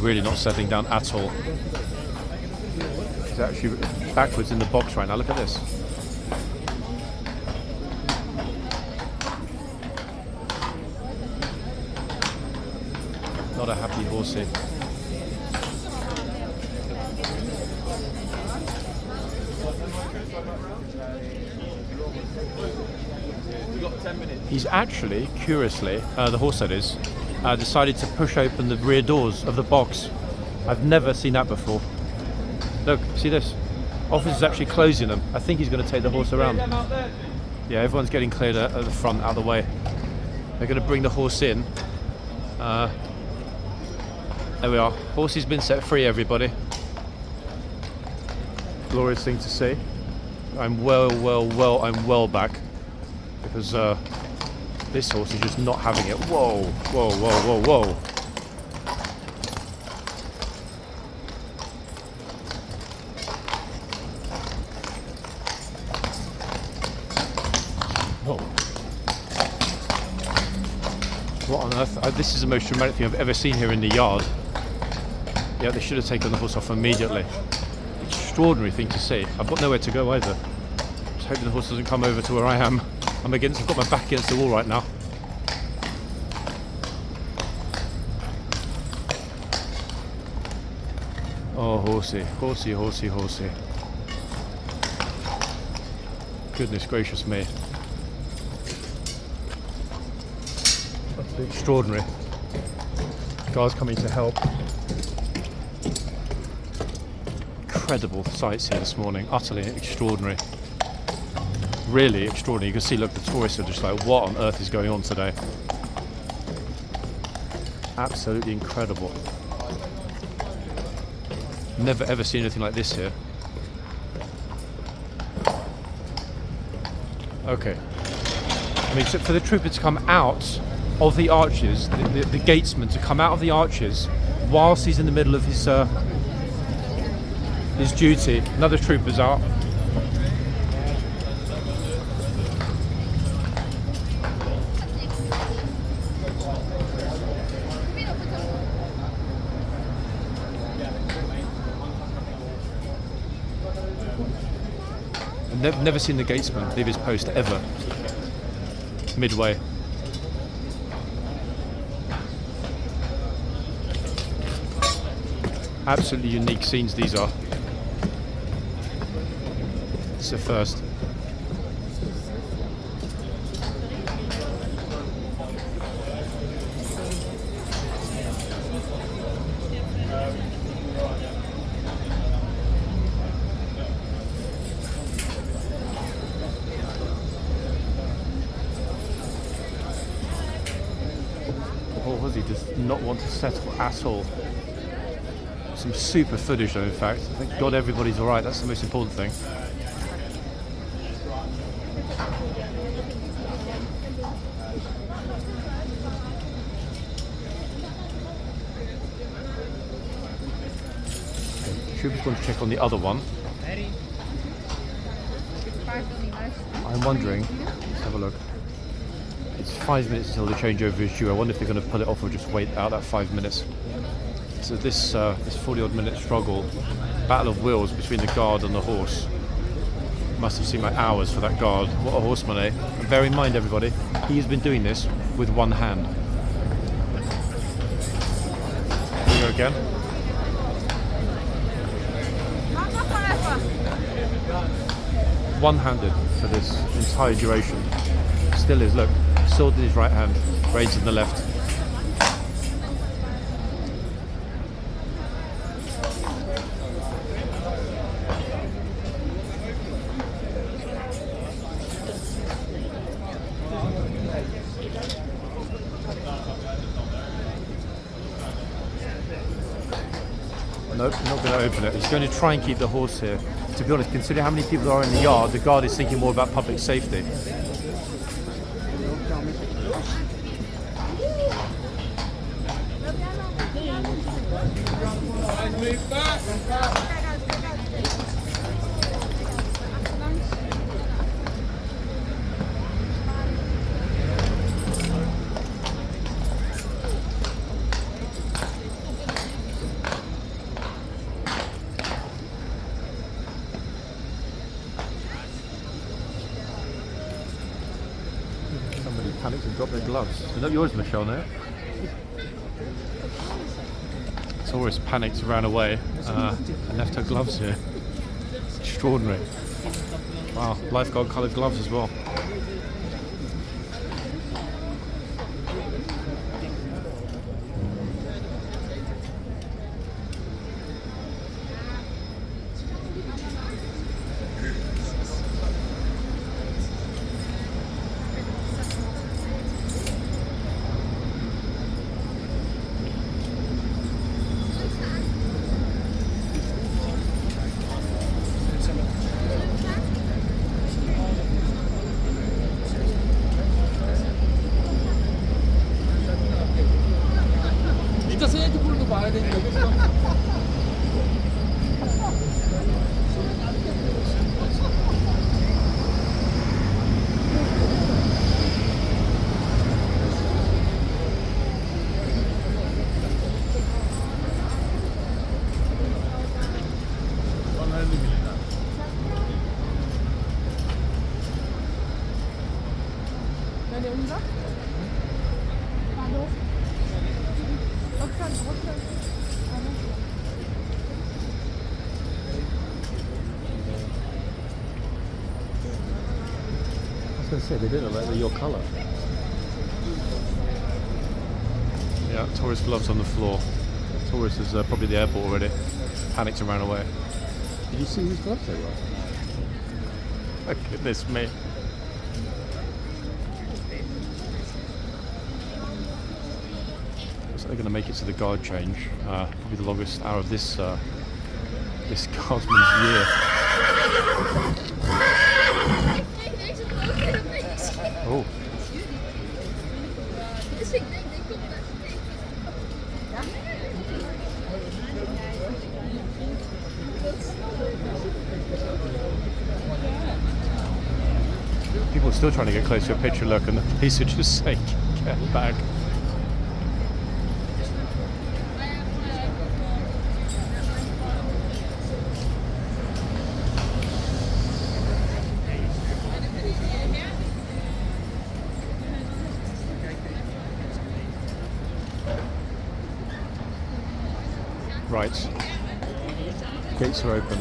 really not settling down at all. He's actually backwards in the box right now. Look at this. Not a happy horsey. He's actually, curiously, the horse that is, decided to push open the rear doors of the box. I've never seen that before. Look, see this? Officer's actually closing them. I think he's going to take the horse around. Yeah, everyone's getting cleared at the front, out of the way. They're going to bring the horse in. There we are. Horse has been set free, everybody. Glorious thing to see. I'm well back. Because this horse is just not having it. Whoa. What on earth? This is the most dramatic thing I've ever seen here in the yard. Yeah, they should have taken the horse off immediately. Extraordinary thing to see. I've got nowhere to go either. Just hoping the horse doesn't come over to where I am. I've got my back against the wall right now. Oh, horsey. Goodness gracious me. Absolutely extraordinary. Guards coming to help. Incredible sights here this morning. Utterly extraordinary. Really extraordinary. You can see, look, the tourists are just like, what on earth is going on today? Absolutely incredible. Never ever seen anything like this here. Okay. I mean, so for the trooper to come out of the arches, the gatesman to come out of the arches whilst he's in the middle of his duty. Another trooper's out. Never seen the gatesman leave his post ever. Midway. Absolutely unique scenes these are. It's a first. He does not want to settle at all. Some super footage though, in fact. Thank God everybody's alright, that's the most important thing. Okay, Trooper's going to check on the other one. I'm wondering, let's have a look. It's 5 minutes until the changeover is due. I wonder if they're going to pull it off or just wait out that 5 minutes. So this 40-odd minute struggle, battle of wills between the guard and the horse. Must have seemed like hours for that guard. What a horseman, eh? And bear in mind, everybody, he has been doing this with one hand. Here we go again. One-handed for this entire duration. Still is, look. Sword in his right hand, reins in the left. Nope, not going to open it. He's going to try and keep the horse here. To be honest, considering how many people are in the yard, the guard is thinking more about public safety. Drop their gloves. Is that yours, Michelle, now? Tourist panicked, ran away, and left her gloves here. Extraordinary. Wow, lifeguard coloured gloves as well. I was going to say, they don't look like they're your colour. Yeah, tourist gloves on the floor. Tourist is probably the airport already. Panicked and ran away. Did you see whose gloves they were? Oh, goodness me. So they're going to make it to the guard change. Probably the longest hour of this guardsman's year. Oh. People are still trying to get close to a picture, look, and the police are just saying, get back. Right, gates are open.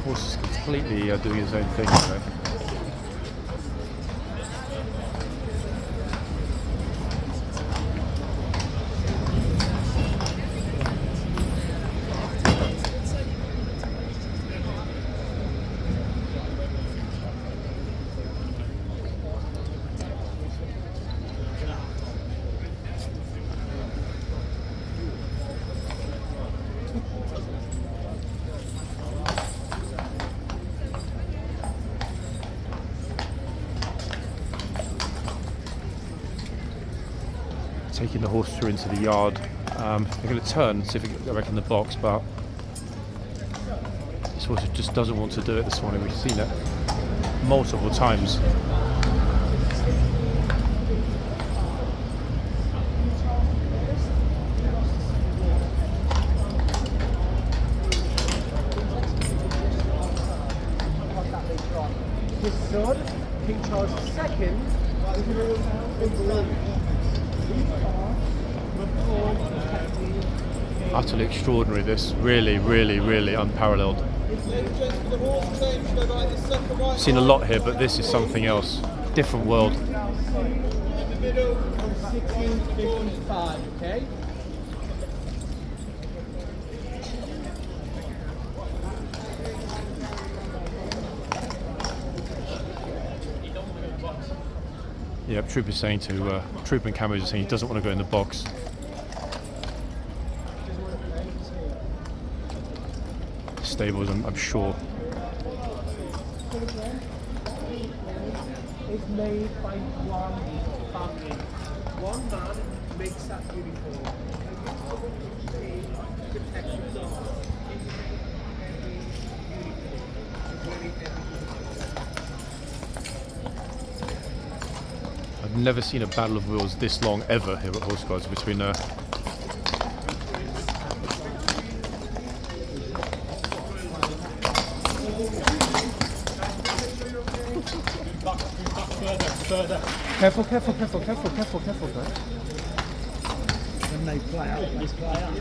Horse is completely doing his own thing today. Taking the horse through into the yard. They're going to turn and see if they get back in the box, but this horse just doesn't want to do it this morning. We've seen it multiple times. His son, King Charles II, Utterly extraordinary, this. Really, really, really unparalleled. I've seen a lot here, but this is something else. Different world. in the middle of 1655, okay? Yeah, Trooper's saying to Trooper and Cameras are saying he doesn't want to go in the box. Stables, I'm sure. It's made by one family. One man makes that uniform. I've never seen a battle of wills this long ever here at Horse Guards between Careful, careful, careful, careful, careful, careful, guys. When they play out, they play out.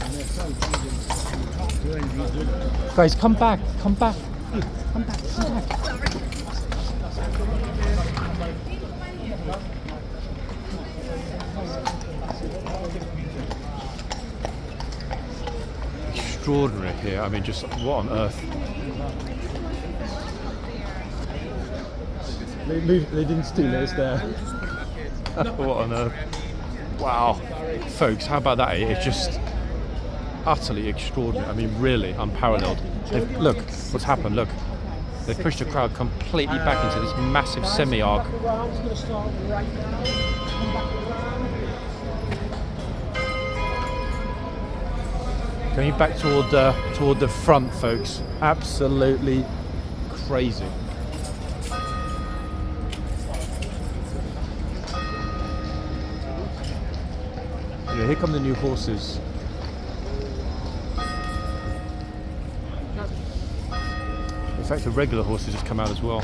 And they're so good, you can't do anything. Guys, come back, come back. Come back, come back. Extraordinary here. I mean, just what on earth? They didn't steal it, it's there. What on earth? Wow. Folks, how about that? It's just utterly extraordinary. I mean, really unparalleled. Look, what's happened, look. They've pushed the crowd completely back into this massive semi-arc. Going back toward the front, folks. Absolutely crazy. Here come the new horses. In fact, the regular horses have come out as well.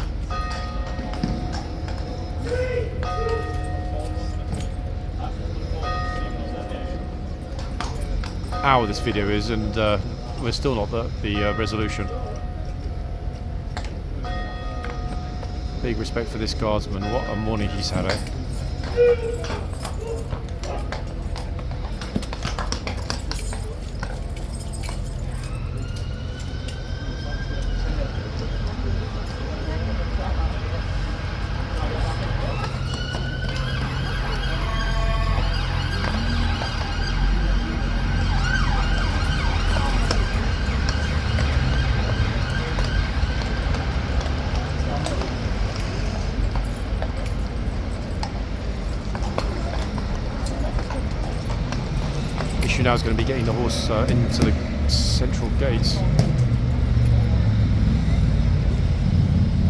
Hour this video is, and we're still not at the resolution. Big respect for this guardsman. What a morning he's had, eh? Now is going to be getting the horse into the central gates.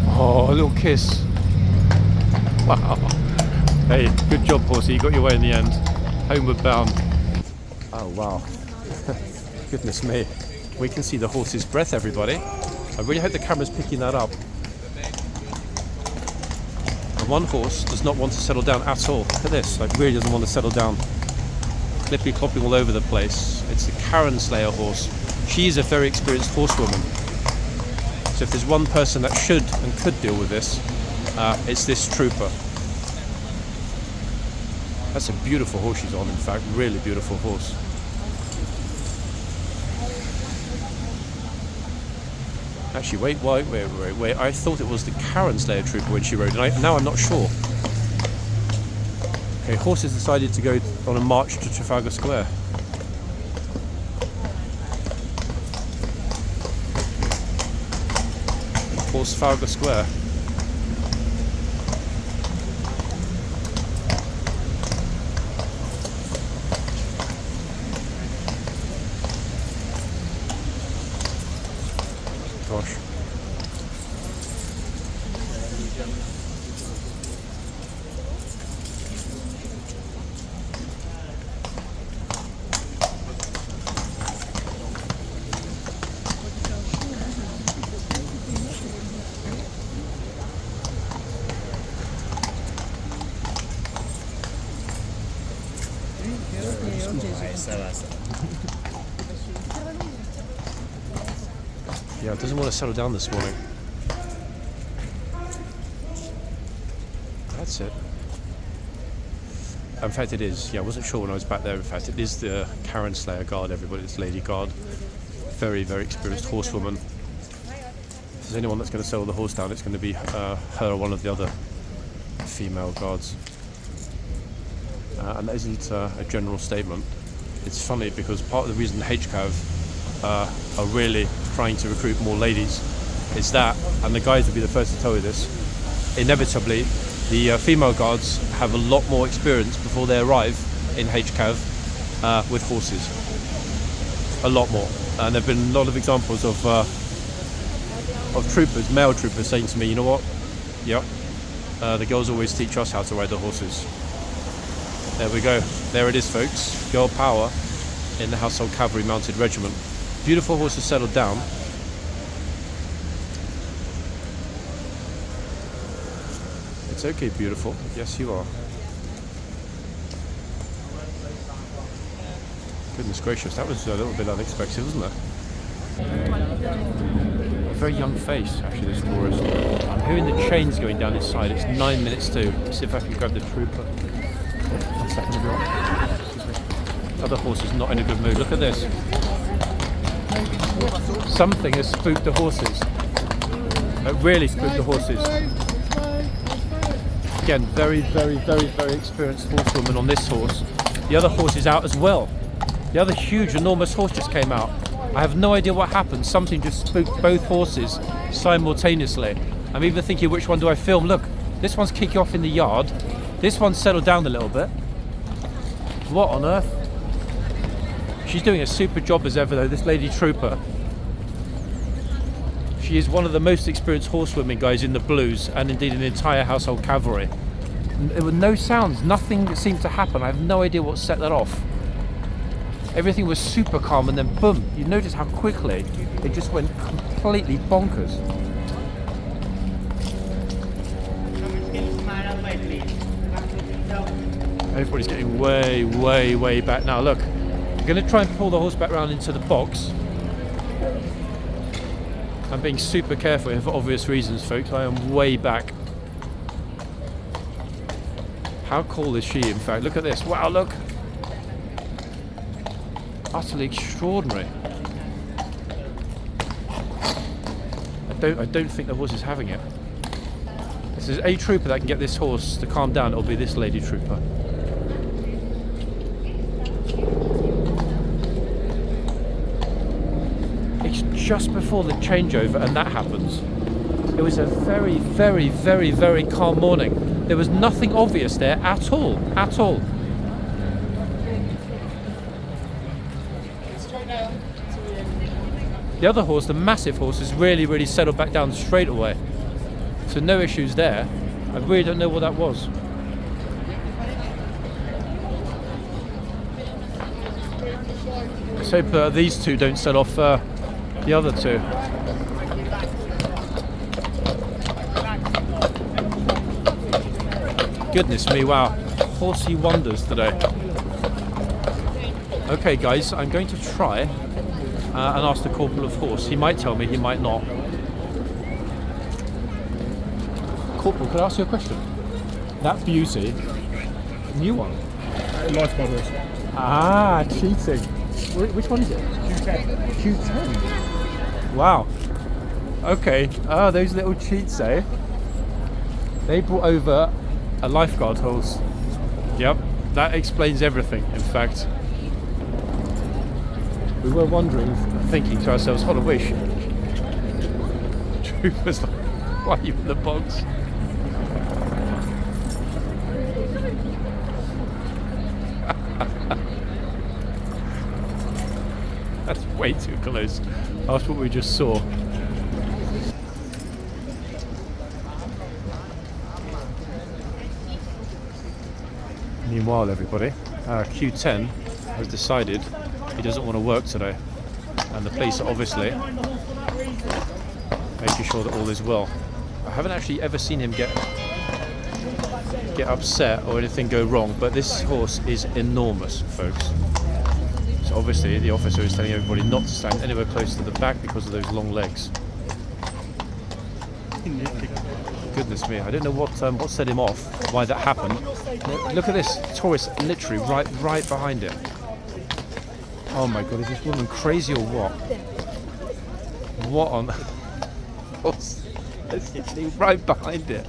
Oh, a little kiss. Wow. Hey, good job, horsey. You got your way in the end. Homeward bound. Oh, wow. Goodness me. We can see the horse's breath, everybody. I really hope the camera's picking that up. And one horse does not want to settle down at all. Look at this. Like, really doesn't want to settle down. Clippy clopping all over the place. It's the Karen Slayer horse. She is a very experienced horsewoman. So if there's one person that should and could deal with this, it's this trooper. That's a beautiful horse she's on, in fact, really beautiful horse. Actually, wait. I thought it was the Karen Slayer trooper when she rode, and now I'm not sure. Okay, horses decided to go on a march to Trafalgar Square. Trafalgar Square. Gosh. Yeah, it doesn't want to settle down this morning. That's it. In fact, it is. Yeah, I wasn't sure when I was back there. In fact, it is the Karen Slayer guard, everybody. It's Lady Guard. Very, very experienced horsewoman. If there's anyone that's going to settle the horse down, it's going to be her or one of the other female guards. And that isn't a general statement. It's funny because part of the reason the HCAV are really trying to recruit more ladies is that, and the guys will be the first to tell you this, inevitably the female guards have a lot more experience before they arrive in HCAV with horses. A lot more. And there have been a lot of examples of troopers, male troopers, saying to me, you know what, yep, The girls always teach us how to ride the horses. There we go. There it is, folks. Girl power in the Household Cavalry Mounted Regiment. Beautiful horses settled down. It's okay, beautiful. Yes, you are. Goodness gracious, that was a little bit unexpected, wasn't it? A very young face, actually, this chorus. I'm hearing the chains going down inside. It's 9 minutes to. Let's see if I can grab the trooper. 1 second, everyone. Other horse is not in a good mood. Look at this. Something has spooked the horses. It really spooked the horses. Again, very, very, very, very experienced horsewoman on this horse. The other horse is out as well. The other huge, enormous horse just came out. I have no idea what happened. Something just spooked both horses simultaneously. I'm even thinking, which one do I film? Look, this one's kicking off in the yard. This one's settled down a little bit. What on earth? She's doing a super job as ever though, this lady trooper. She is one of the most experienced horsewomen, guys, in the Blues and indeed in the entire Household Cavalry. There were no sounds, nothing seemed to happen. I have no idea what set that off. Everything was super calm and then boom, you notice how quickly it just went completely bonkers. Everybody's getting way, way, way back now. Look, I'm going to try and pull the horse back round into the box. I'm being super careful here for obvious reasons, folks. I am way back. How cool is she, in fact? Look at this. Wow, look. Utterly extraordinary. I don't think the horse is having it. If there's a trooper that can get this horse to calm down, it'll be this lady trooper. It's just before the changeover and that happens. It was a very, very, very, very calm morning. There was nothing obvious there at all, at all. The other horse, the massive horse, has really, really settled back down straight away. So no issues there. I really don't know what that was. Let's hope these two don't set off the other two. Goodness me, wow. Horsey wonders today. Okay guys, I'm going to try and ask the corporal of horse. He might tell me, he might not. Corporal, could I ask you a question? That beauty, new one. Lifeguard horse. Ah, cheating. Which one is it? Q10. Q10. Wow. Okay. Oh, those little cheats, eh? They brought over a lifeguard horse. Yep, that explains everything, in fact. We were wondering, thinking to ourselves, hold on, wish. Trooper's like, why are you in the box? That's way too close after what we just saw. Meanwhile, everybody, Q10 has decided he doesn't want to work today, and the police are obviously making sure that all is well. I haven't actually ever seen him get upset or anything go wrong, but this horse is enormous, folks. So obviously the officer is telling everybody not to stand anywhere close to the back because of those long legs. Goodness me, I don't know what set him off, why that happened. Look at this, Taurus literally right behind it. Oh my god, is this woman crazy or what? What on... It's literally right behind it.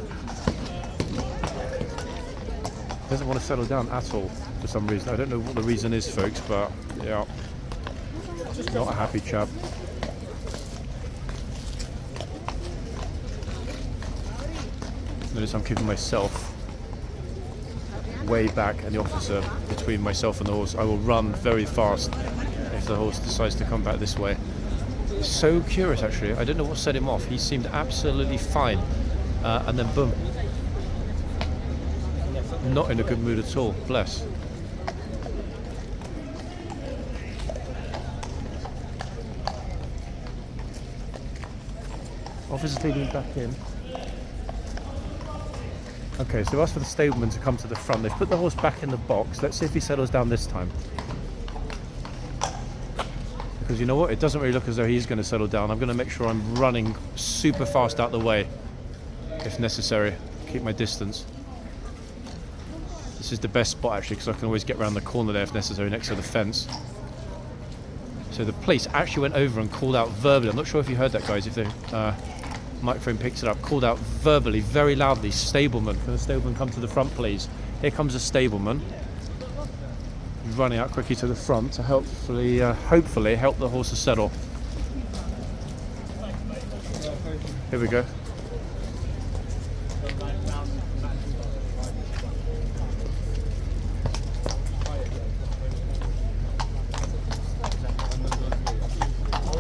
Doesn't want to settle down at all for some reason. I don't know what the reason is, folks, but yeah, not a happy chap. Notice I'm keeping myself way back and the officer between myself and the horse. I will run very fast if the horse decides to come back this way. So curious, actually. I don't know what set him off. He seemed absolutely fine, and then boom. Not in a good mood at all, bless. Officer's leading back in. Okay, so ask for the stableman to come to the front. They've put the horse back in the box. Let's see if he settles down this time. Because you know what? It doesn't really look as though he's going to settle down. I'm going to make sure I'm running super fast out the way, if necessary. Keep my distance. This is the best spot actually, because I can always get around the corner there if necessary, next to the fence. So the police actually went over and called out verbally. I'm not sure if you heard that, guys, if the microphone picks it up. Called out verbally, very loudly, stableman. Can the stableman come to the front, please? Here comes a stableman. Running out quickly to the front to hopefully help the horses settle. Here we go.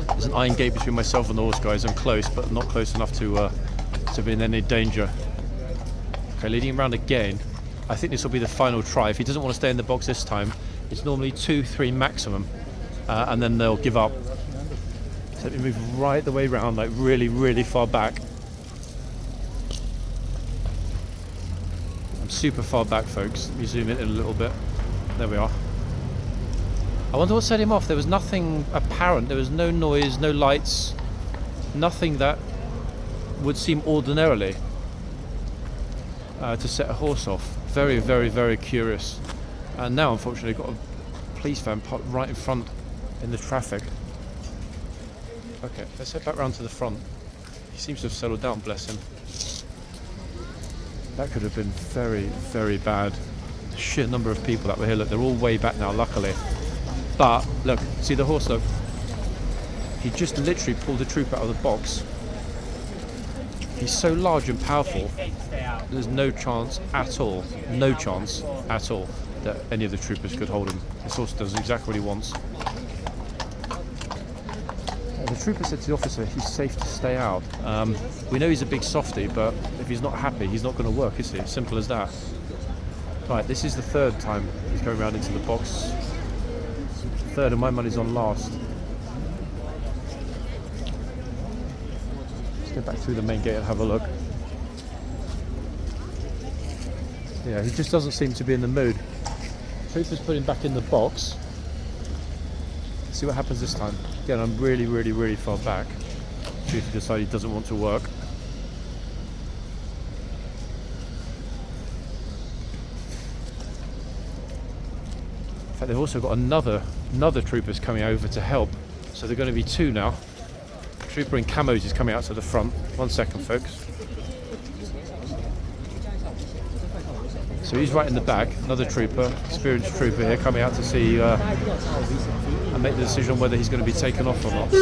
There's an iron gate between myself and the horse, guys. I'm close, but not close enough to be in any danger. Okay, leading around again. I think this will be the final try. If he doesn't want to stay in the box this time, it's normally 2-3 maximum, and then they'll give up. So let me move right the way round, like really, really far back. I'm super far back, folks. Let me zoom in a little bit. There we are. I wonder what set him off. There was nothing apparent. There was no noise, no lights, nothing that would seem ordinarily to set a horse off. Very, very, very curious. And now, unfortunately, got a police van parked right in front in the traffic. Okay, let's head back round to the front. He seems to have settled down, bless him. That could have been very, very bad. The sheer number of people that were here. Look, they're all way back now, luckily. But, look, see the horse, look. He just literally pulled the troop out of the box. He's so large and powerful, there's no chance at all, that any of the troopers could hold him. This horse does exactly what he wants. The trooper said to the officer he's safe to stay out. We know he's a big softie, but if he's not happy, he's not going to work, is he? Simple as that. Right, this is the third time he's going around into the box. Third, and my money's on last. Let's go back through the main gate and have a look. Yeah, he just doesn't seem to be in the mood. Trooper's put him back in the box. Let's see what happens this time. Again, I'm really, really, really far back. Trooper decided he doesn't want to work. In fact, they've also got another troopers coming over to help. So they're going to be two now. Trooper in camos is coming out to the front. 1 second, folks. So he's right in the back. Another trooper, experienced trooper here, coming out to see and make the decision on whether he's going to be taken off or not.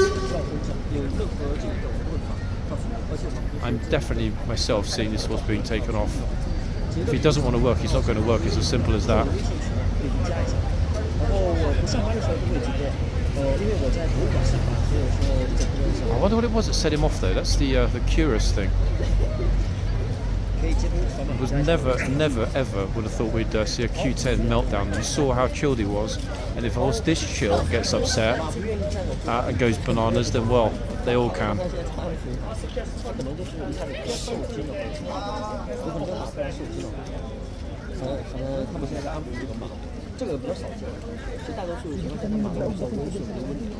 I'm definitely myself seeing this horse being taken off. If he doesn't want to work, he's not going to work. It's as simple as that. I wonder what it was that set him off, though. That's the curious thing. I was never, ever would have thought we'd see a Q10 meltdown. You saw how chilled he was, and if a horse this chill gets upset and goes bananas, then well, they all can.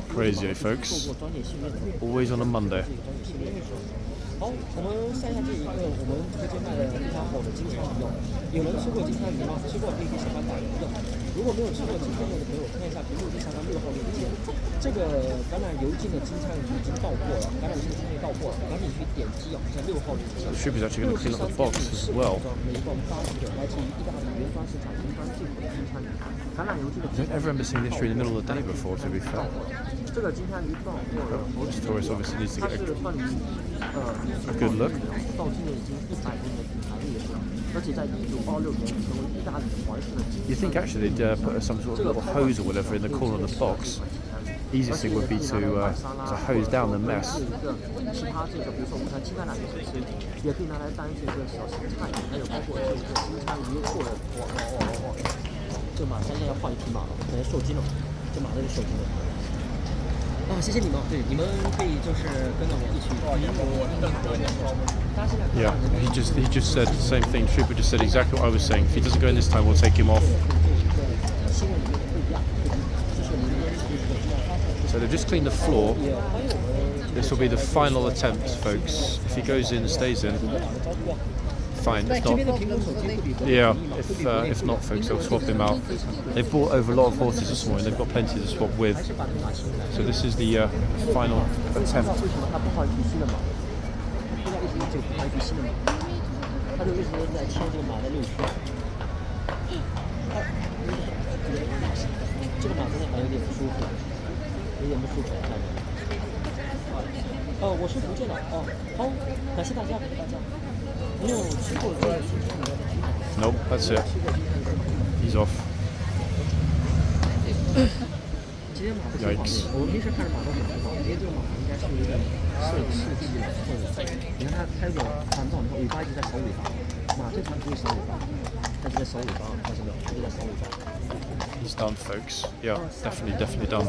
Crazy, eh, folks? Always on a Monday. 好，我们晒一下这一个我们推荐卖的非常好的金枪鱼，有人吃过金枪鱼吗？吃过可以给小班打一个。如果没有吃过金枪鱼的朋友，看一下屏幕右上方6号链接。这个橄榄油浸的金枪鱼已经到货了，橄榄油的金枪鱼到货了，赶紧去点击这6号链接。 The trooper's actually going to clean up the box as well. 每一共8个，来自于意大利原装市场原装进口的金枪鱼，橄榄油浸的。 I don't ever remember seeing this in the middle of the day before, to be fair. 这个金枪鱼到货了。 This tourist obviously needs to 它 get 是放于 a good look. 到今年已经100年的品牌历史了，而且在1986年成为意大利皇室的。 You think actually they'd put some sort of little hose or whatever in the corner of the box easiest thing would be to hose down the mess. 其他这个，比如说我们看青菜奶油吃，也可以拿来当这个小咸菜，还有包括这个金枪鱼或者这马现在要换一匹马了，可能受惊了，这马都是受惊了。啊，谢谢你们，对，你们可以就是跟着我一起。Yeah, he just said the same thing. Trooper just said exactly what I was saying. If he doesn't go in this time, we'll take him off. So they've just cleaned the floor. This will be the final attempt, folks. If he goes in and stays in, fine. If not, yeah. If not, folks, they'll swap him out. They've brought over a lot of horses this morning. They've got plenty to swap with. So this is the final attempt. 他就一直在牵这个马的六圈。这个马真的还有点不舒服，有点不舒服，看着。我是福建的。好，感谢大家，感谢大家。没有吃过这个金枪鱼的挺好。Nope, that's it. He's off. 今天马不挺好的，我平时看着马都很挺好，因为这个马应该是有点是地了，或者你看它开过环道以后，尾巴一直在扫尾巴，马正常不会扫尾巴，它就在扫尾巴，发现没有？它就在扫尾巴。He's done, folks. Yeah, definitely done.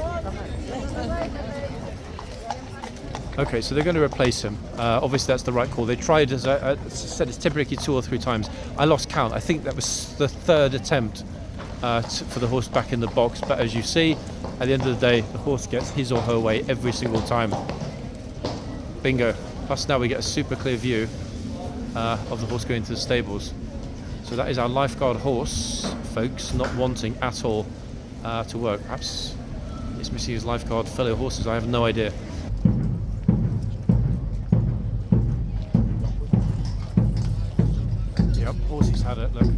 Okay, so they're going to replace him. Obviously, that's the right call. They tried, as I said, it's typically 2 or 3 times. I lost count. I think that was the 3rd attempt for the horse back in the box. But as you see, at the end of the day, the horse gets his or her way every single time. Bingo. Plus now we get a super clear view of the horse going to the stables. So that is our lifeguard horse, folks, not wanting at all to work. Perhaps it's missing his lifeguard fellow horses. I have no idea. Yep, horsey's had it, look.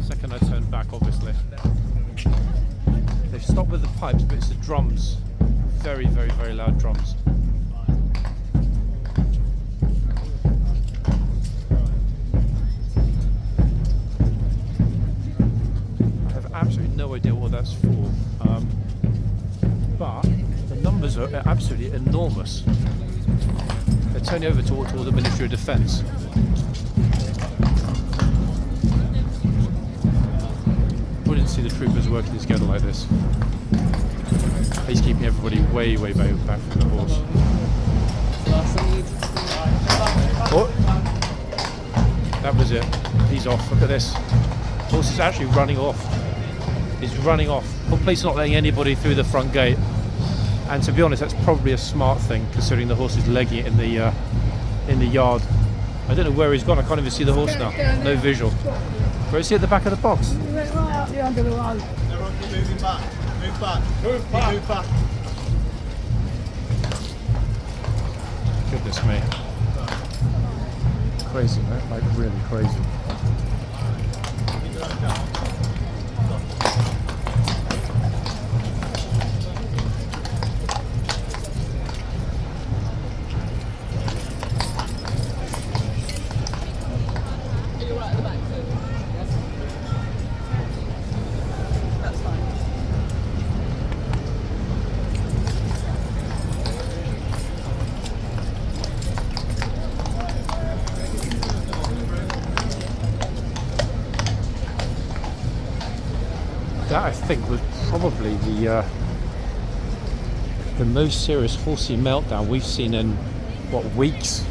Second I turned back, obviously. They've stopped with the pipes, but it's the drums. Very, very, very loud drums. I have absolutely no idea what that's for. But the numbers are absolutely enormous. They're turning over toward the Ministry of Defence. Wouldn't see the troopers working together like this. He's keeping everybody way, way back from the horse. Oh, that was it. He's off. Look at this. Horse is actually running off. He's running off. Whole place not letting anybody through the front gate. And to be honest, that's probably a smart thing, considering the horse is legging it in the yard. I don't know where he's gone. I can't even see the horse now. No visual. Where is he at the back of the box? Right out the end of the run. Everyone keep moving back. Move back. Move back. Move back. Goodness me. Crazy, right? Like really crazy. That I think was probably the most serious horsey meltdown we've seen in what, weeks.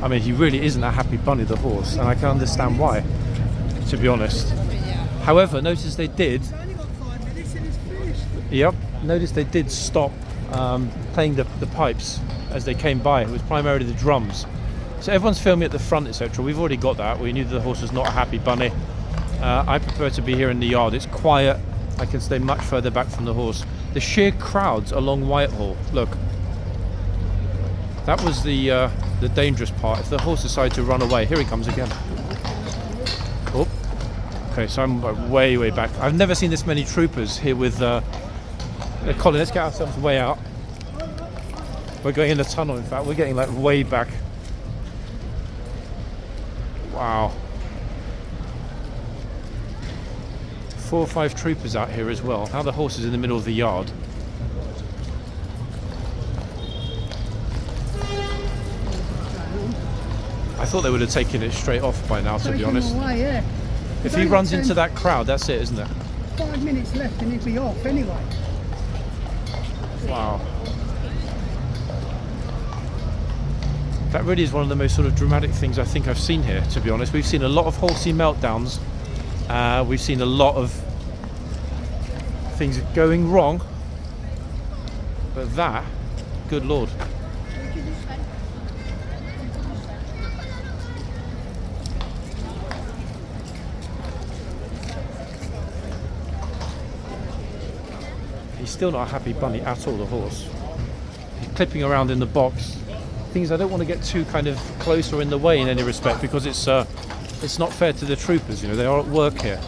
I mean, he really isn't a happy bunny, the horse, and I can understand why, to be honest. However, notice they did. It's only got 5 minutes and it's finished. Yep, notice they did stop playing the pipes as they came by. It was primarily the drums. So everyone's filming at the front, etc. We've already got that. We knew that the horse was not a happy bunny. I prefer to be here in the yard. It's quiet. I can stay much further back from the horse. The sheer crowds along Whitehall. Look, that was the dangerous part. If the horse decided to run away, here he comes again. Oh, okay. So I'm way back. I've never seen this many troopers here with Colin. Let's get ourselves way out. We're going in the tunnel. In fact, we're getting like way back. Wow. 4 or 5 troopers out here as well. Now the horse is in the middle of the yard. I thought they would have taken it straight off by now, to be honest. Away, yeah. If he runs into that crowd, that's it, isn't it? 5 minutes left and he'll be off anyway. Wow. That really is one of the most sort of dramatic things I think I've seen here, to be honest. We've seen a lot of horsey meltdowns. We've seen a lot of things going wrong. But that, good Lord. He's still not a happy bunny at all, the horse. He's clipping around in the box. Things I don't want to get too kind of close or in the way in any respect, because it's not fair to the troopers, you know, they are at work here.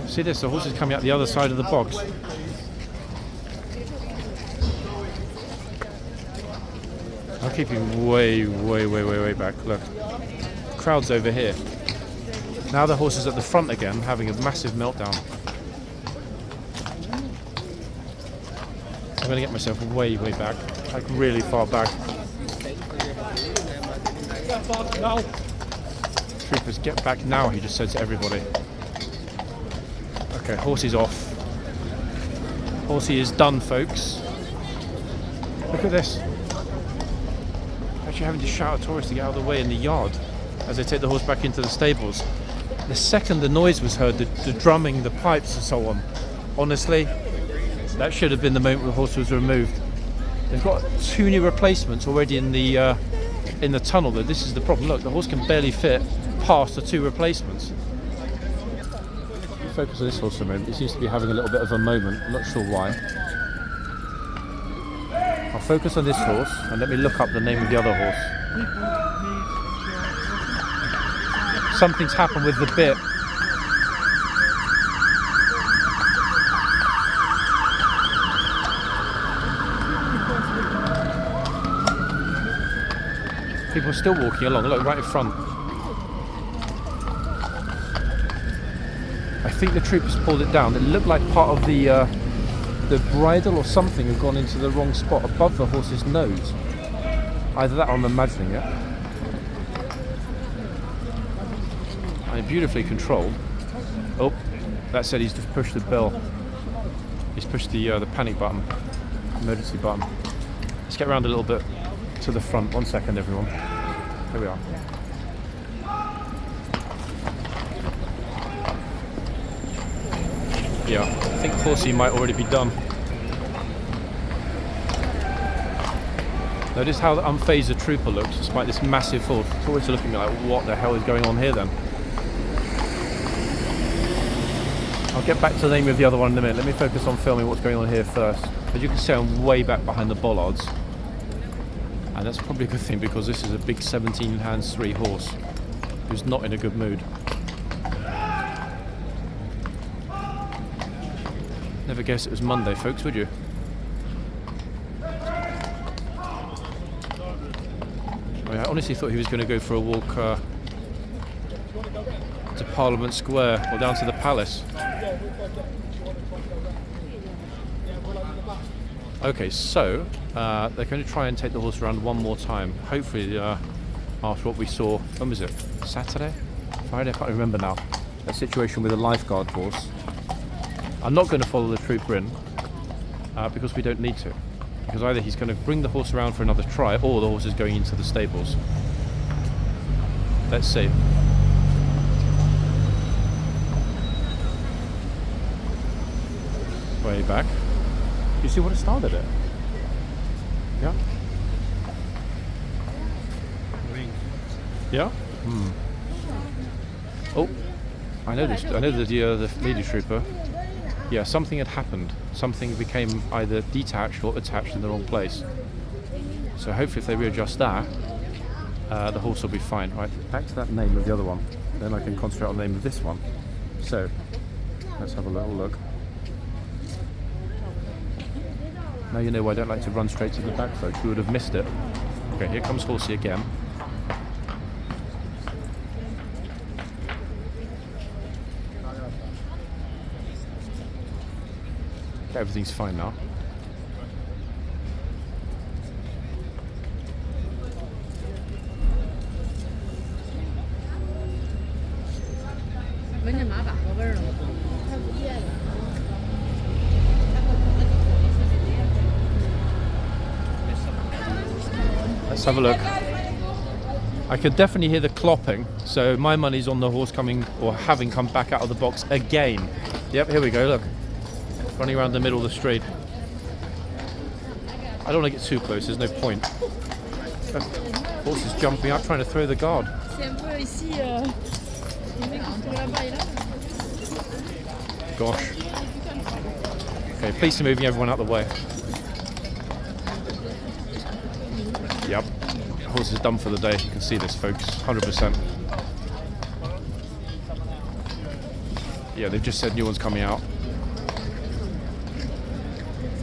See this, the horse is coming out the other side of the box. I'll keep him way back. Look, crowd's over here. Now the horse is at the front again, having a massive meltdown. I'm going to get myself way back, like really far back. Troopers, get back now, he just said to everybody. Okay, horsey's off. Horsey is done, folks. Look at this. Actually having to shout at tourists to get out of the way in the yard as they take the horse back into the stables. The second the noise was heard, the drumming, the pipes and so on, honestly, that should have been the moment the horse was removed. They've got 2 new replacements already in the tunnel, though. This is the problem. Look, the horse can barely fit past the 2 replacements. Focus on this horse for a moment. He seems to be having a little bit of a moment. I'm not sure why. I'll focus on this horse and let me look up the name of the other horse. Something's happened with the bit. People are still walking along. Look, right in front. I think the troopers pulled it down. It looked like part of the bridle or something had gone into the wrong spot above the horse's nose. Either that or I'm imagining it. And beautifully controlled. Oh, that said, he's just pushed the bell. He's pushed the panic button, emergency button. Let's get around a little bit to the front. 1 second, everyone. Here we are. Yeah, I think horsey might already be done. Notice how unfazed the trooper looks, despite this massive horse. It's always looking at me like, what the hell is going on here then? I'll get back to the name of the other one in a minute. Let me focus on filming what's going on here first. As you can see, I'm way back behind the bollards. And that's probably a good thing, because this is a big 17 hands 3 horse who's not in a good mood. Never guess it was Monday, folks, would you? I honestly thought he was going to go for a walk to Parliament Square or down to the Palace. Okay, so they're going to try and take the horse around one more time. Hopefully, after what we saw, when was it? Saturday? Friday? I can't remember now. That situation with a lifeguard horse. I'm not going to follow the trooper in because we don't need to. Because either he's going to bring the horse around for another try, or the horse is going into the stables. Let's see. Way back. You see what it started at? Yeah? Yeah? Oh, I know this. I know the lady trooper. Yeah, something had happened. Something became either detached or attached in the wrong place. So hopefully if they readjust that, the horse will be fine. Right, back to that name of the other one. Then I can concentrate on the name of this one. So, let's have a little look. Now you know why I don't like to run straight to the back, folks. You would have missed it. Okay, here comes horsey again. Everything's fine now. Let's have a look. I could definitely hear the clopping, so my money's on the horse coming or having come back out of the box again. Yep, here we go, look. Running around the middle of the street. I don't want to get too close, there's no point. Horse is jumping up, trying to throw the guard. Gosh. Okay, police are moving everyone out of the way. Yep. Horse is done for the day. You can see this, folks. 100%. Yeah, they've just said new one's coming out.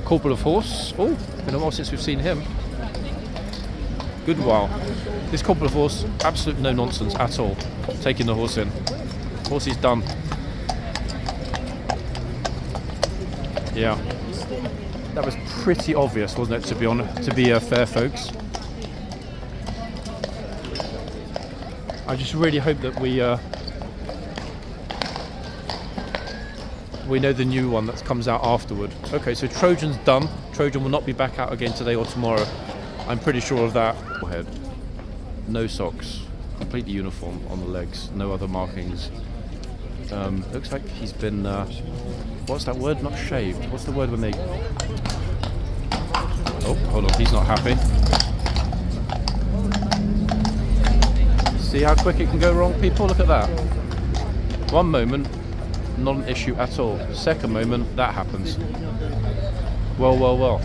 Corporal of horse. Oh, been a while since we've seen him. Good while. This corporal of horse, absolute no nonsense at all. Taking the horse in. Horse is done. Yeah. That was pretty obvious, wasn't it, to be fair, folks? I just really hope that we know the new one that comes out afterward. Okay, so Trojan's done. Trojan will not be back out again today or tomorrow. I'm pretty sure of that. Head. No socks. Completely uniform on the legs. No other markings. Looks like he's been... what's that word? Not shaved. What's the word when they... Oh, hold on. He's not happy. See how quick it can go wrong, people? Look at that. One moment, not an issue at all. Second moment, that happens. Well, well, well.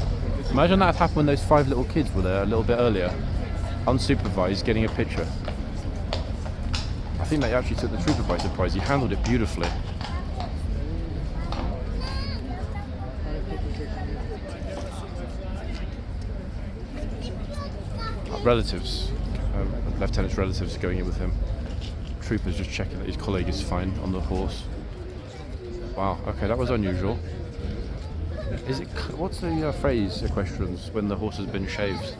Imagine that had happened when those 5 little kids were there a little bit earlier. Unsupervised, getting a picture. I think they actually took the trooper by surprise. He handled it beautifully. Relatives. Lieutenant's relatives going in with him. Trooper's just checking that his colleague is fine on the horse. Wow, okay, that was unusual. Is it, what's the phrase, equestrians, when the horse has been shaved?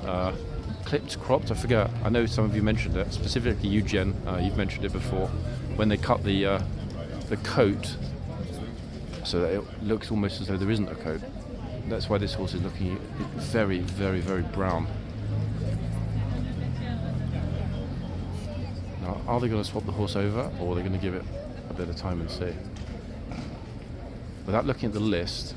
Clipped, cropped, I forget. I know some of you mentioned it, specifically you, Jen, you've mentioned it before. When they cut the coat so that it looks almost as though there isn't a coat. That's why this horse is looking very, very, very brown. Now, are they going to swap the horse over, or are they going to give it a bit of time and see? Without looking at the list,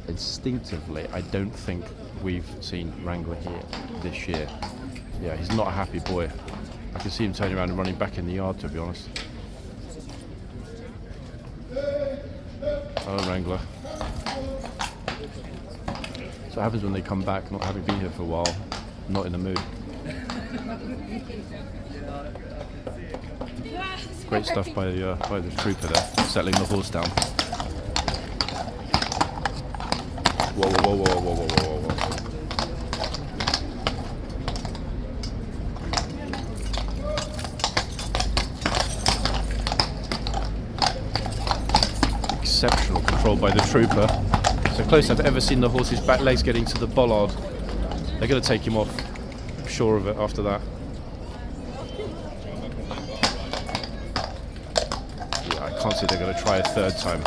instinctively, I don't think we've seen Wrangler here this year. Yeah, he's not a happy boy. I can see him turning around and running back in the yard, to be honest. Oh, Wrangler. So what happens when they come back, not having been here for a while, not in the mood. Great stuff by the trooper there, settling the horse down. Whoa, whoa, whoa, whoa, whoa, whoa, whoa, whoa. Exceptional control by the trooper. So close I've ever seen the horse's back legs getting to the bollard. They're going to take him off. I'm sure of it after that. Yeah, I can't see they're going to try a third time.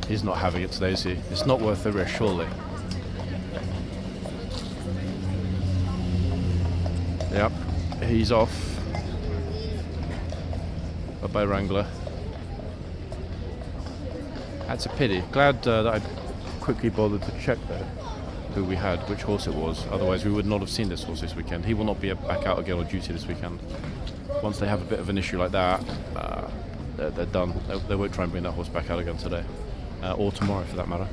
He's not having it today, is he? It's not worth the risk, surely. Yep, he's off. By Wrangler. That's a pity. Glad that I quickly bothered to check there who we had, which horse it was. Otherwise we would not have seen this horse this weekend. He will not be back out again on duty this weekend. Once they have a bit of an issue like that, they're done. They won't try and bring that horse back out again today. Or tomorrow for that matter.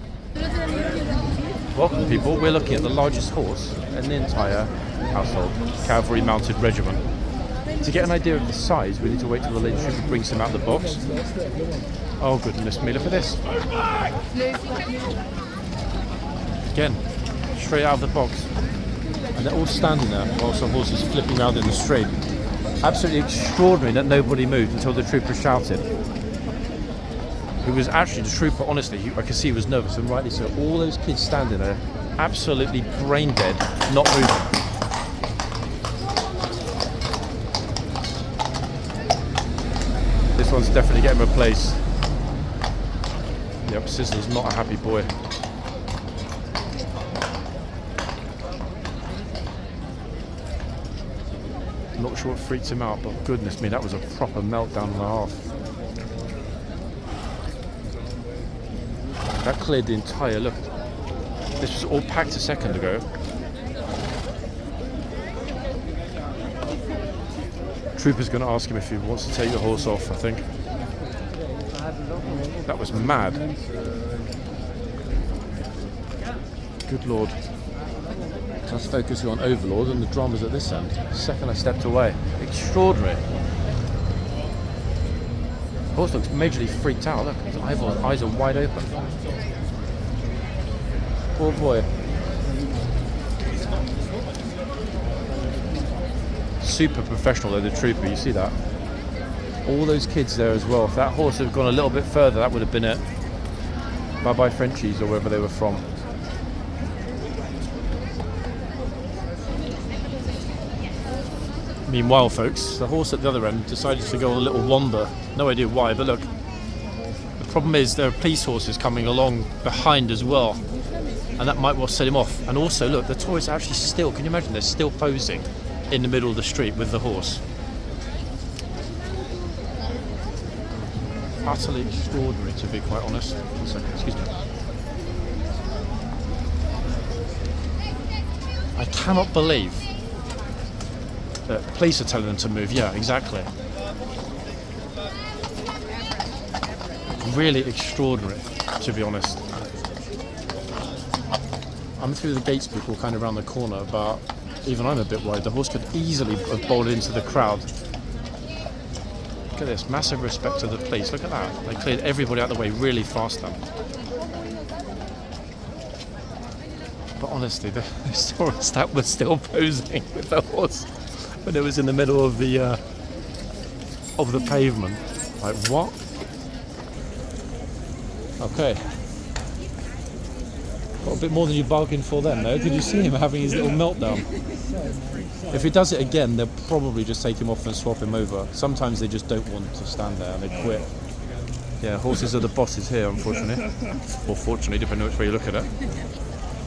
Welcome people, we're looking at the largest horse in the entire household cavalry mounted regiment. To get an idea of the size, we need to wait till the lady trooper brings him out of the box. Oh goodness me, look at this. Again, straight out of the box. And they're all standing there while some horse is flipping around in the street. Absolutely extraordinary that nobody moved until the trooper shouted. It was actually the trooper, honestly, I could see he was nervous, and rightly so. All those kids standing there, absolutely brain dead, not moving. This one's definitely getting replaced. Yep, Sizzler's not a happy boy. I'm not sure what freaked him out, but goodness me, that was a proper meltdown and a half. That cleared the entire look. This was all packed a second ago. Trooper's going to ask him if he wants to take the horse off, I think. That was mad. Good lord. Just focusing on Overlord and the dramas at this end. The second I stepped away. Extraordinary. The horse looks majorly freaked out. Look, his eyes are wide open. Poor boy. Super professional though, the trooper, you see that? All those kids there as well. If that horse had gone a little bit further, that would have been it. Bye-bye Frenchies, or wherever they were from. Meanwhile, folks, the horse at the other end decided to go on a little wander. No idea why, but look. The problem is there are police horses coming along behind as well. And that might well set him off. And also, look, the tourists are actually still, can you imagine, they're still posing in the middle of the street with the horse. Utterly extraordinary, to be quite honest. 1 second, excuse me. I cannot believe that police are telling them to move. Yeah, exactly. Really extraordinary, to be honest. I'm through the gates, people kind of around the corner, but even I'm a bit worried. The horse could easily have bolted into the crowd. Look at this, massive respect to the police. Look at that. They cleared everybody out of the way really fast then. But honestly, the tourists that were still posing with the horse when it was in the middle of the pavement. Like, what? Okay. Got a bit more than you bargained for then, though. Did you see him having his little meltdown? If he does it again, they'll probably just take him off and swap him over. Sometimes they just don't want to stand there and they quit. Yeah, horses are the bosses here, unfortunately. Or fortunately, depending on which way you look at it.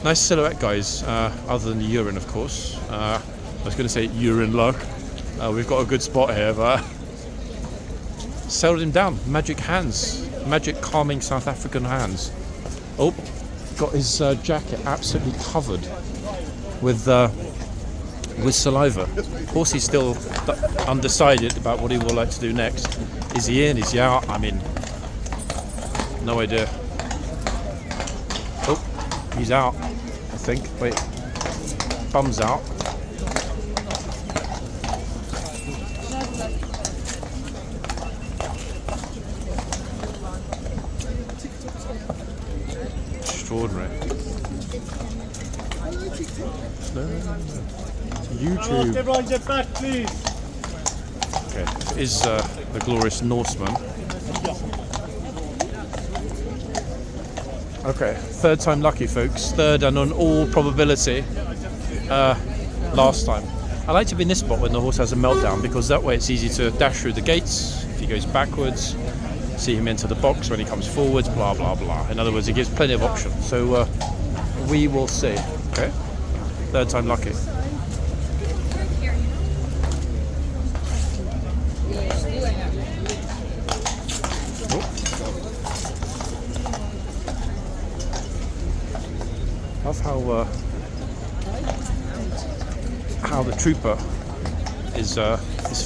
Nice silhouette, guys, other than the urine, of course. I was going to say urine luck. We've got a good spot here, but settled him down. Magic hands. Magic calming South African hands. Oh, got his jacket absolutely covered with saliva. Horsey's still undecided about what he will like to do next. Is he in? Is he out? I mean, no idea. Oh, he's out, I think. Wait, bum's out. Extraordinary. YouTube. Everyone get back, please. Okay, is the glorious Norseman. Okay, third time lucky, folks. Third and on all probability last time. I like to be in this spot when the horse has a meltdown because that way it's easy to dash through the gates if he goes backwards, see him into the box when he comes forwards, blah blah blah. In other words, it gives plenty of options. So we will see. Okay, third time lucky. Love how the trooper is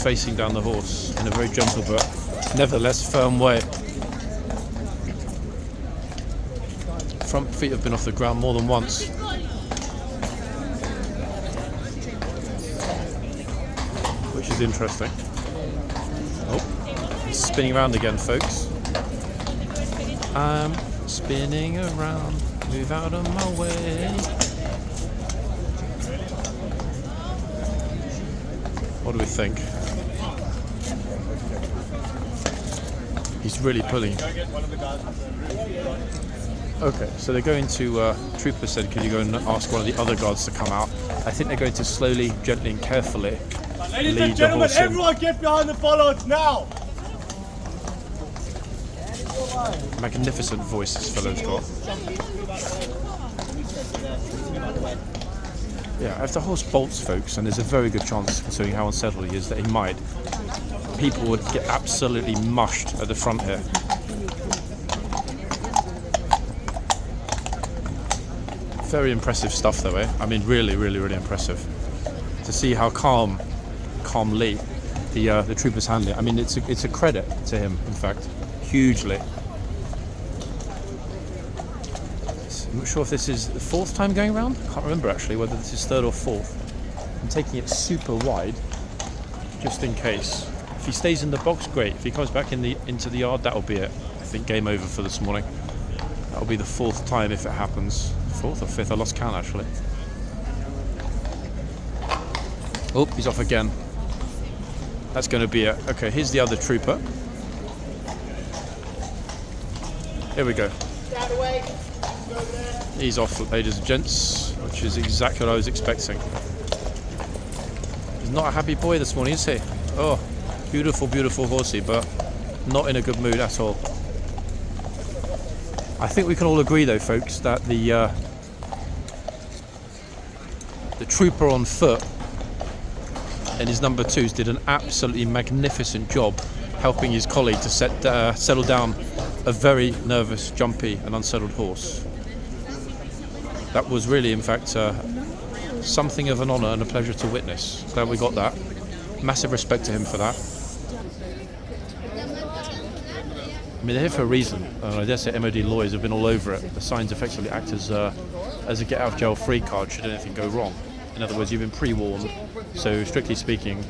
facing down the horse in a very gentle but nevertheless firm way. Front feet have been off the ground more than once. Which is interesting. Oh, he's spinning around again, folks. I'm spinning around. Move out of my way. What do we think? He's really pulling. Okay, so they're going to, Trooper said, could you go and ask one of the other guards to come out? I think they're going to slowly, gently and carefully Ladies lead and gentlemen, the horse in. everyone get behind the bollards now! Magnificent voice this fellow's got. Yeah, if the horse bolts, folks, and there's a very good chance, considering how unsettled he is, that he might, people would get absolutely mushed at the front here. Very impressive stuff though, eh? I mean, really, really, really impressive. To see how calmly the troopers handle it. I mean, it's a credit to him, in fact, hugely. I'm not sure if this is the 4th time going around. I can't remember actually whether this is 3rd or 4th. I'm taking it super wide, just in case. If he stays in the box, great. If he comes back into the yard, that'll be it. I think game over for this morning. That'll be the 4th time if it happens. 4th or 5th? I lost count actually. Oh, he's off again. That's going to be it. Okay, here's the other trooper. Here we go. He's off, ladies and gents, which is exactly what I was expecting. He's not a happy boy this morning, is he? Oh, beautiful, beautiful horsey, but not in a good mood at all. I think we can all agree, though, folks, that the trooper on foot and his number 2s did an absolutely magnificent job helping his colleague to settle down a very nervous, jumpy and unsettled horse. That was really, in fact, something of an honour and a pleasure to witness. Glad we got that. Massive respect to him for that. I mean, they're here for a reason. I dare say MOD lawyers have been all over it. The signs effectively act as a get-out-of-jail-free card should anything go wrong. In other words, you've been pre-warned. So, strictly speaking,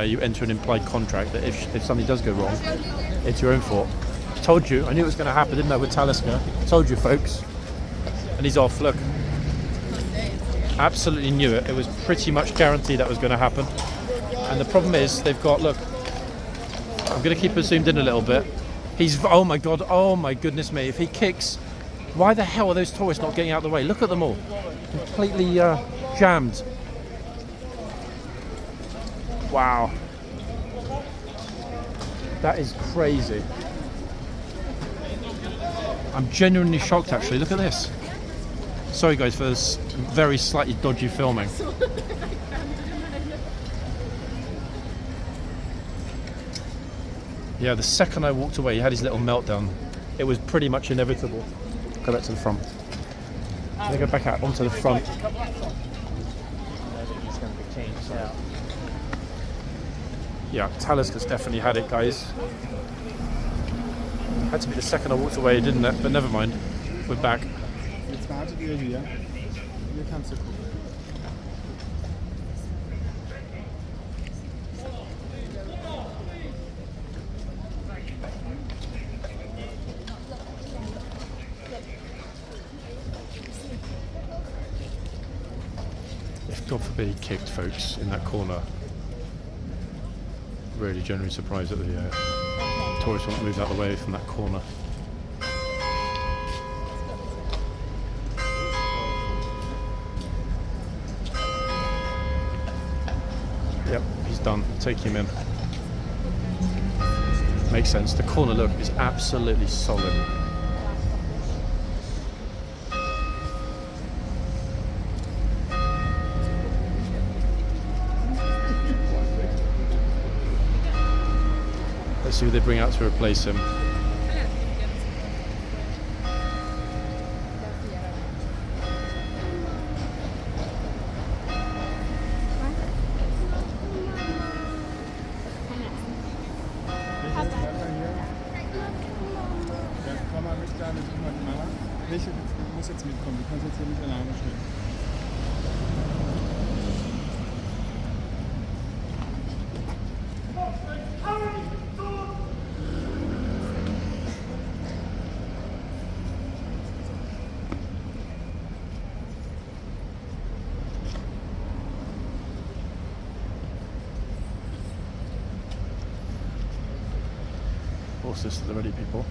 you enter an implied contract that if something does go wrong, it's your own fault. Told you. I knew it was going to happen, didn't I, with Talisker? Told you, folks. And he's off. Look. Absolutely knew it. It was pretty much guaranteed that was going to happen. And the problem is, they've got, look, I'm going to keep it zoomed in a little bit. He's, oh my God, oh my goodness me. If he kicks, why the hell are those tourists not getting out of the way? Look at them all. Completely jammed. Wow. That is crazy. I'm genuinely shocked, actually. Look at this. Sorry, guys, for this very slightly dodgy filming. Yeah, the second I walked away, he had his little meltdown. It was pretty much inevitable. Go back to the front. They go back out onto the front. He's going to be changed out. Yeah, Talisker's definitely had it, guys. Had to be the second I walked away, didn't it? But never mind. We're back. Jetzt wartet ihr hier. Hier kannst du gucken. If God forbid he kicked, folks, in that corner. Really genuinely surprised that the tourists won't move out of the way from that corner. Yep, he's done. Take him in. Makes sense. The corner look is absolutely solid. Let's see who they bring out to replace him. Komm mal mit da mit Mama. Welche muss jetzt mitkommen? Du kannst jetzt hier nicht alleine stehen. horses to the ready people.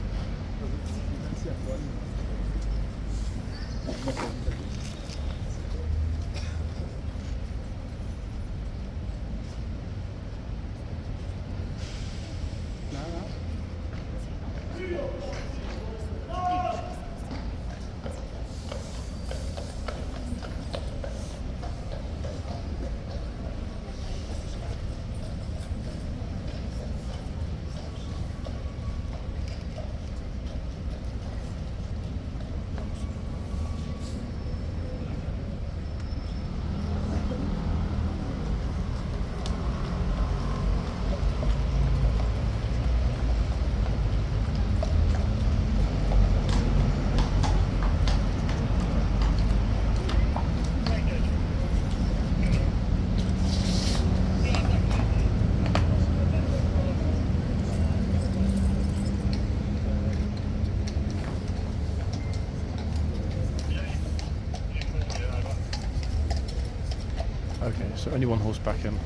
Okay, so only one horse back in.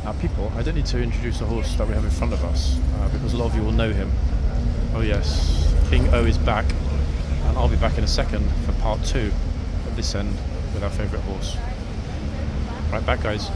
Now people, I don't need to introduce the horse that we have in front of us, because a lot of you will know him. Oh yes, King O is back, and I'll be back in a second for part 2 of this end with our favourite horse. Right back guys.